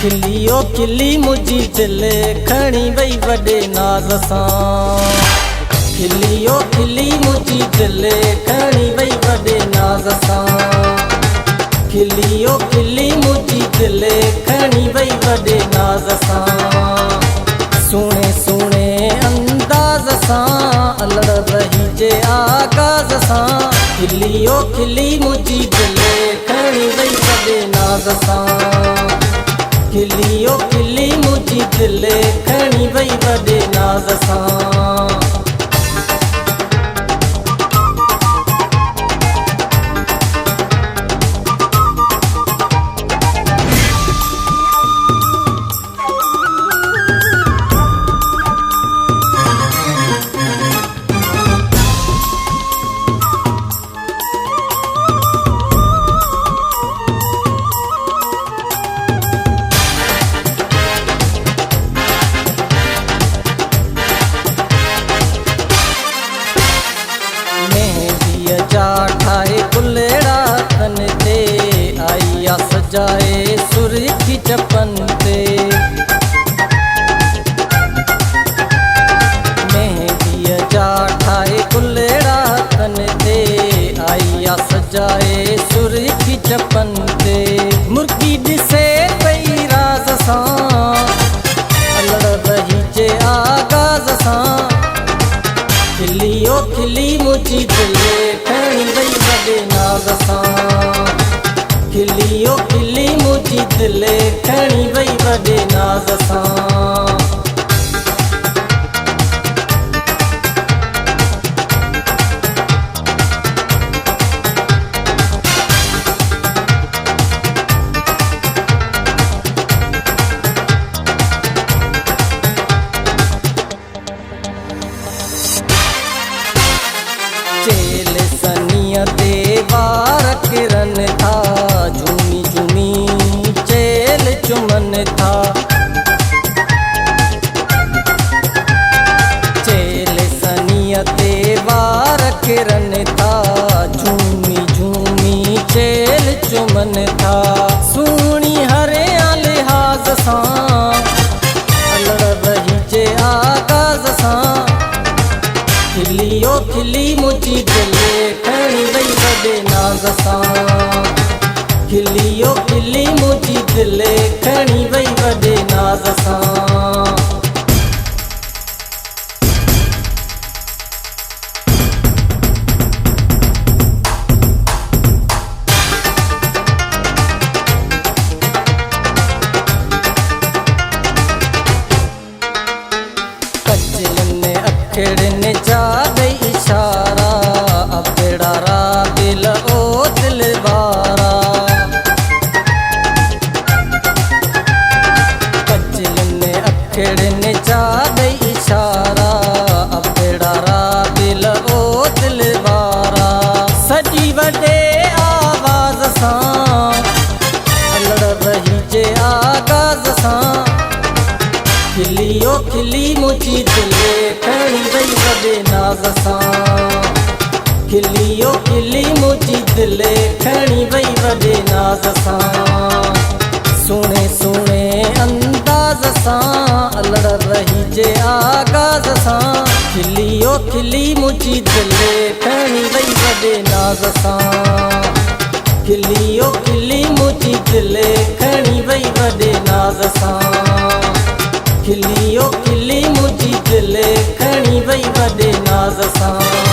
खिलियो खिली मुझी दिल खणी वई वॾे नाज़ सां। खिलियो खिली मुझी दिल खणी वई वॾे नाज़ सां। खिलियो खिली मुझी दिल खणी वई वॾे नाज़ सां। सुहिणे सुहिणे अंदाज़ सां लड़ रही जे आगाज़ सां। खिलियो खिली मुझी दिल खणी वई वॾे नाज़ सां। खिलियो खिली मुझी दिल खणी वई वॾे नाज़ सां। ठाहे कुलेड़ा तन ते आईया सजाए सुर्खी चपन ते। मेहंदीअ जा ठाहे कुलेड़ा तन ते आईया सजाए सुर्खी चपन ते। मुर्गी ॾिसे पई राज़ सां लड़ रही जे आगाज़ सां। खिलियो खिली मुझी दिल खणी वई वॾे नाज़ सां। खिलियो खिली मुझी दिल खणी वई वॾे नाज़ सां। चेल सनीअ ते वार किरन था झूमी झूमी चेल चुमन था। चेल सनीअ ते वार किरन था झूमी झूमी चेल चुमन था। सुहिणी हरिया लिहाज़ सां लड़ रही जे आगाज़ सां। खिलियो खिली मुझी दिल खणी वई वॾे नाज़ सां। खिलियो खिली मुझी दिल खणी वई वॾे नाज़ सां। कजलनि अखिड़नि जा ॾेई इशारा अबड़ा रा दिल ओ दिल वारा। कजलनि अखिड़नि जा ॾेई इशारा अबड़ा रा दिल ओ दिल वारा। सॼी वॾे आवाज़ सां लड़ रही जे आगाज़ सां। खिलियो खिली मुझी दिल खणी वई वॾे नाज़ सां। खिलियो खिली मुझी दिल खणी वई वॾे नाज़ सां। सुहिणे सुहिणे अंदाज़ सां लड़ रही जे आगाज़ सां। खिलियो खिली मुझी दिल खणी वई वॾे नाज़ सां। खिलियो खिली मुझी दिल खणी वई वॾे नाज़ सां। खिलियो खिली मुझी दिल खणी वई वॾे नाज़ सां।